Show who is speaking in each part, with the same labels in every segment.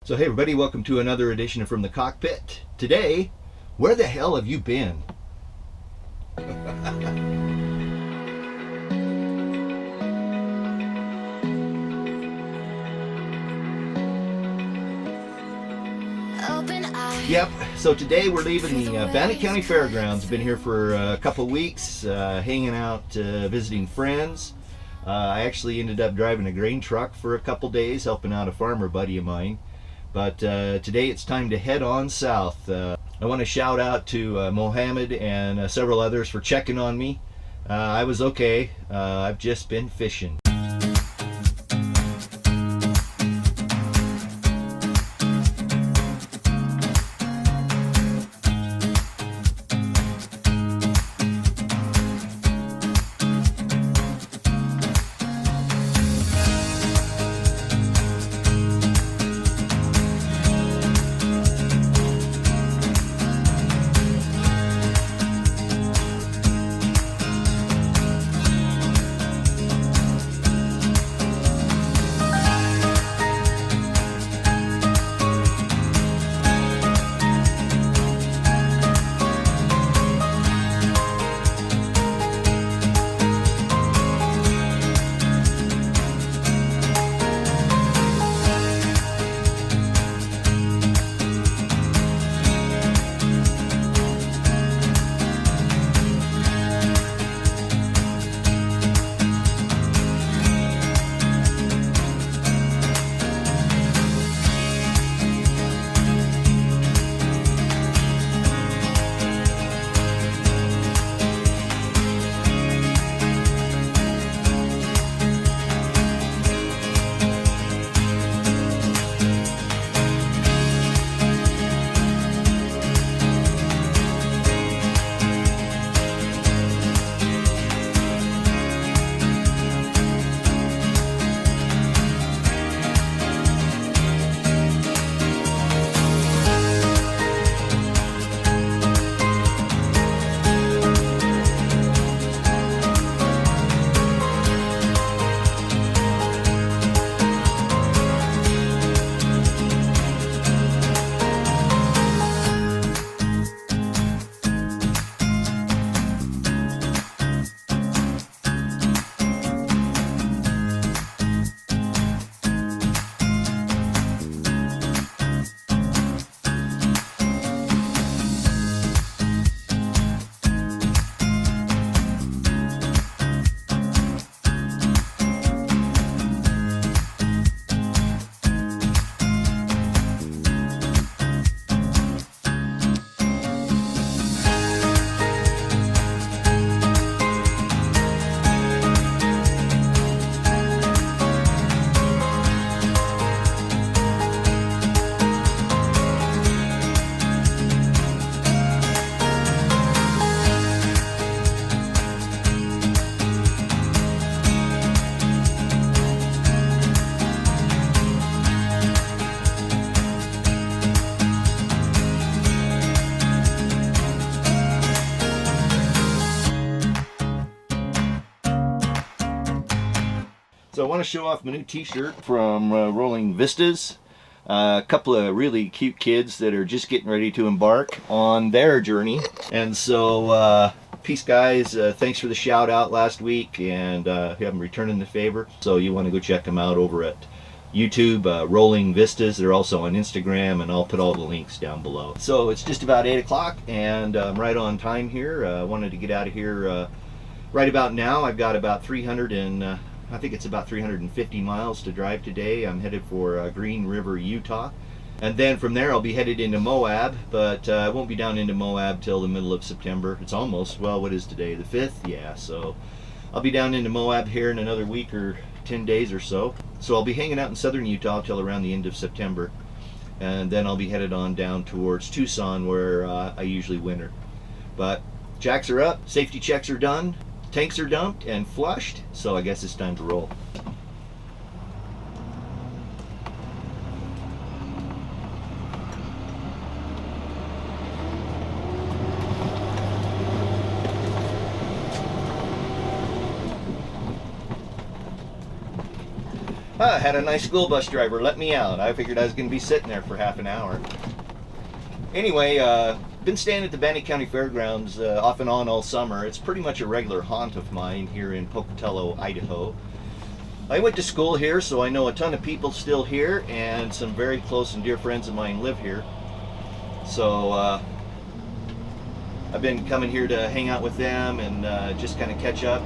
Speaker 1: So hey everybody, welcome to another edition of From the Cockpit. Today, where the hell have you been? Yep, so today we're leaving the Bannock County Fairgrounds. Been here for a couple weeks, hanging out, visiting friends. I actually ended up driving a grain truck for a couple days, helping out a farmer buddy of mine. But today it's time to head on south. I want to shout out to Mohammed and several others for checking on me. I was okay. I've just been fishing. So I want to show off my new t-shirt from Rolling Vistas. A couple of really cute kids that are just getting ready to embark on their journey. And so, peace guys, thanks for the shout out last week, and I'm returning the favor. So you want to go check them out over at YouTube, Rolling Vistas. They're also on Instagram, and I'll put all the links down below. So it's just about 8 o'clock, and I'm right on time here. I wanted to get out of here right about now. I've got about 350 miles to drive today. I'm headed for Green River, Utah. And then from there I'll be headed into Moab, but I won't be down into Moab till the middle of September. It's almost, well, what is today? The 5th? Yeah, so I'll be down into Moab here in another week or 10 days or so. So I'll be hanging out in southern Utah till around the end of September. And then I'll be headed on down towards Tucson, where I usually winter. But jacks are up, safety checks are done, tanks are dumped and flushed, so I guess it's time to roll. Huh, had a nice school bus driver let me out. I figured I was going to be sitting there for half an hour. Anyway, been staying at the Bannock County Fairgrounds off and on all summer. It's pretty much a regular haunt of mine here in Pocatello, Idaho. I went to school here, so I know a ton of people still here, and some very close and dear friends of mine live here. So I've been coming here to hang out with them and just kind of catch up.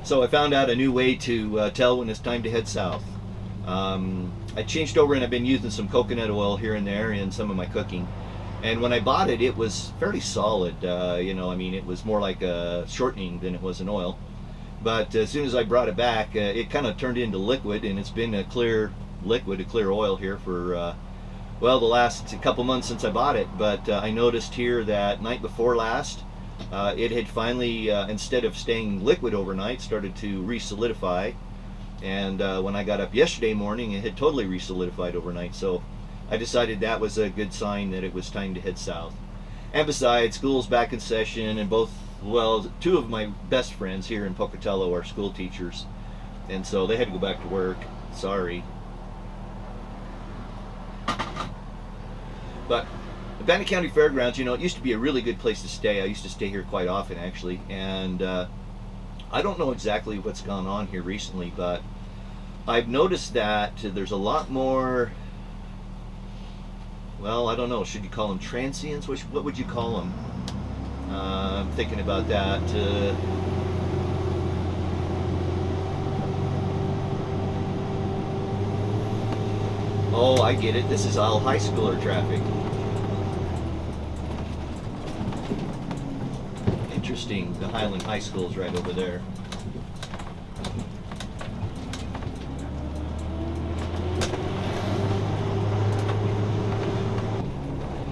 Speaker 1: So I found out a new way to tell when it's time to head south. I changed over and I've been using some coconut oil here and there in some of my cooking. And when I bought it, it was fairly solid. You know, I mean, it was more like a shortening than it was an oil. But as soon as I brought it back, it kind of turned into liquid, and it's been a clear liquid, a clear oil here for, well, the last couple months since I bought it. But I noticed here that night before last, it had finally, instead of staying liquid overnight, started to re-solidify. And when I got up yesterday morning, it had totally re-solidified overnight. So I decided that was a good sign that it was time to head south. And besides, school's back in session, and both, well, two of my best friends here in Pocatello are school teachers, and so they had to go back to work. Sorry. But the Bannock County Fairgrounds, you know, it used to be a really good place to stay. I used to stay here quite often, actually, and I don't know exactly what's gone on here recently, but I've noticed that there's a lot more, well, I don't know, should you call them transients? What would you call them? I'm thinking about that. Oh, I get it. This is all high schooler traffic. Interesting. The Highland High School is right over there.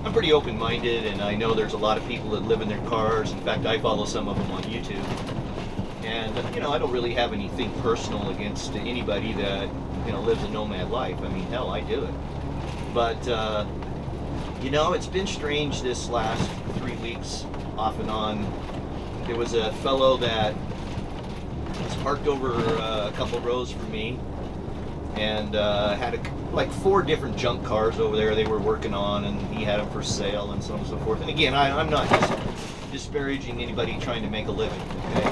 Speaker 1: I'm pretty open-minded, and I know there's a lot of people that live in their cars. In fact, I follow some of them on YouTube. And, you know, I don't really have anything personal against anybody that, you know, lives a nomad life. I mean, hell, I do it. But, you know, it's been strange this last 3 weeks, off and on. There was a fellow that was parked over a couple rows from me, and had like 4 different junk cars over there they were working on, and he had them for sale and so on and so forth. And again, I'm not disparaging anybody trying to make a living, okay?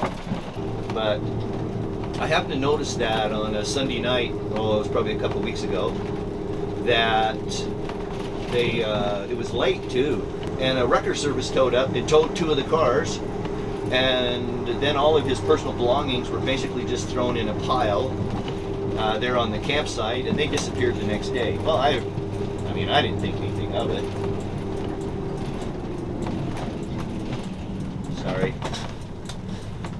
Speaker 1: But I happened to notice that on a Sunday night, oh, it was probably a couple weeks ago, that they it was late too, and a wrecker service towed up. It towed 2 of the cars, and then all of his personal belongings were basically just thrown in a pile there on the campsite, and they disappeared the next day. Well, I mean, I didn't think anything of it. Sorry.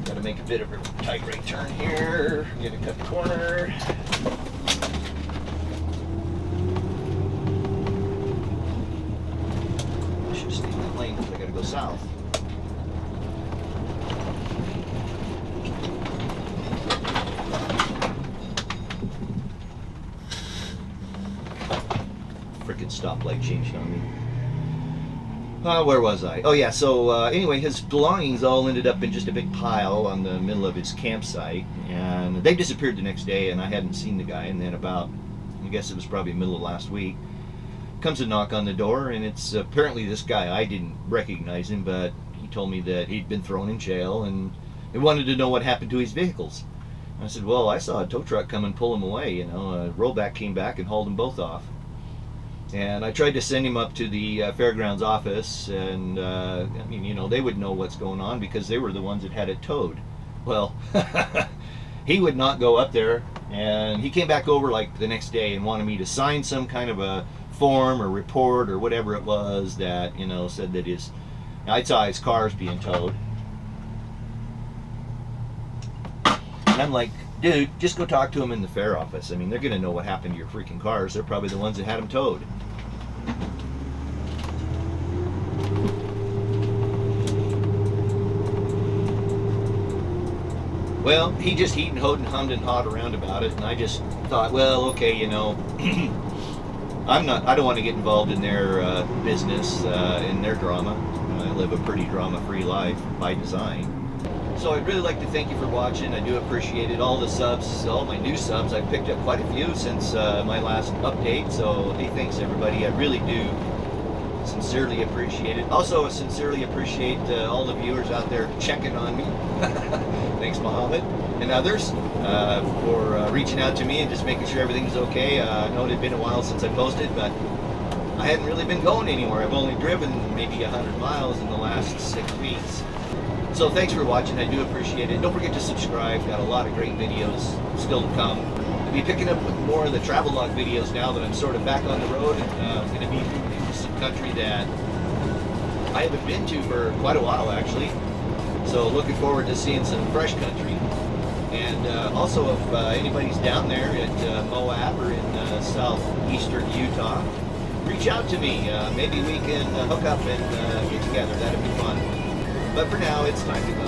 Speaker 1: Got to make a bit of a tight right turn here. Gonna cut the corner. I should stay in that lane because I got to go south. Frickin' stoplight changed on me. Where was I? Oh yeah, so anyway, his belongings all ended up in just a big pile on the middle of his campsite, and they disappeared the next day, and I hadn't seen the guy. And then about, I guess it was probably middle of last week, comes a knock on the door, and it's apparently this guy. I didn't recognize him, but he told me that he'd been thrown in jail, and he wanted to know what happened to his vehicles. I said, well, I saw a tow truck come and pull him away, you know. A rollback came back and hauled them both off. And I tried to send him up to the fairgrounds office, and I mean, you know, they would know what's going on because they were the ones that had it towed. Well, he would not go up there, and he came back over like the next day and wanted me to sign some kind of a form or report or whatever it was that, you know, said that I saw his cars being towed. And I'm like, dude, just go talk to them in the fair office. I mean, they're going to know what happened to your freaking cars. They're probably the ones that had them towed. Well, he just heat and hoed and hummed and hawed around about it, and I just thought, well, okay, you know, I don't want to get involved in their business, in their drama. I live a pretty drama-free life by design. So I'd really like to thank you for watching. I do appreciate it. All the subs, all my new subs, I've picked up quite a few since my last update. So hey, thanks everybody. I really do sincerely appreciate it. Also, I sincerely appreciate all the viewers out there checking on me. Thanks, Mohammed and others, for reaching out to me and just making sure everything's okay. I know it had been a while since I posted, but I hadn't really been going anywhere. I've only driven maybe 100 miles in the last 6 weeks. So thanks for watching. I do appreciate it. Don't forget to subscribe. Got a lot of great videos still to come. I'll be picking up with more of the travel log videos now that I'm sort of back on the road, and I'm going to be moving into some country that I haven't been to for quite a while, actually. So looking forward to seeing some fresh country. And also, if anybody's down there at Moab or in southeastern Utah, reach out to me. Maybe we can hook up and get together. That'd be fun. But for now, it's time to go.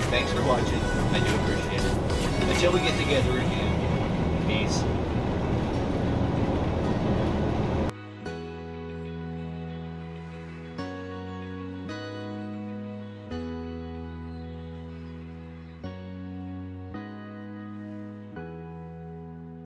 Speaker 1: Thanks for watching. I do appreciate it. Until we get together again, peace.